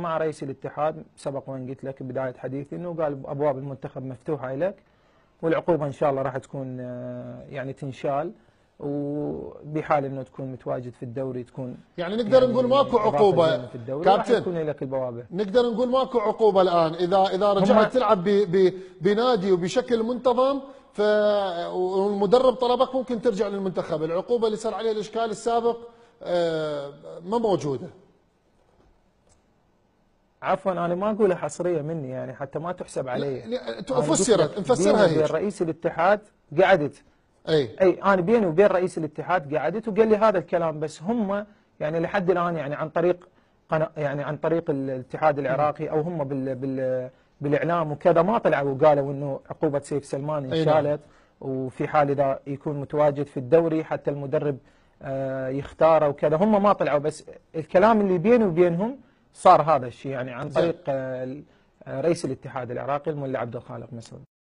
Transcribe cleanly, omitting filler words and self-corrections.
مع رئيس الاتحاد سبق وان قلت لك بدايه حديثي انه قال ابواب المنتخب مفتوحه لك، والعقوبه ان شاء الله راح تكون يعني تنشال، وبحال انه تكون متواجد في الدوري تكون يعني نقدر نقول ماكو عقوبه في الدوري، كابتن، يكون لك البوابه. نقدر نقول ماكو عقوبه الان اذا رجعت تلعب بنادي وبشكل منتظم، والمدرب طلبك ممكن ترجع للمنتخب. العقوبه اللي صار عليها الاشكال السابق ما موجوده. عفوا انا ما اقولها حصريه مني يعني حتى ما تحسب علي. فسرت نفسرها هيك. رئيس الاتحاد قعدت اي انا بيني وبين رئيس الاتحاد قعدت وقال لي هذا الكلام، بس هم يعني لحد الان يعني عن طريق الاتحاد العراقي او هم بالاعلام وكذا ما طلعوا وقالوا انه عقوبه سيف سلمان انشالت، وفي حال اذا يكون متواجد في الدوري حتى المدرب يختاره وكذا، هم ما طلعوا، بس الكلام اللي بيني وبينهم صار هذا الشيء يعني عن طريق رئيس الاتحاد العراقي المولى عبد الخالق مسعود.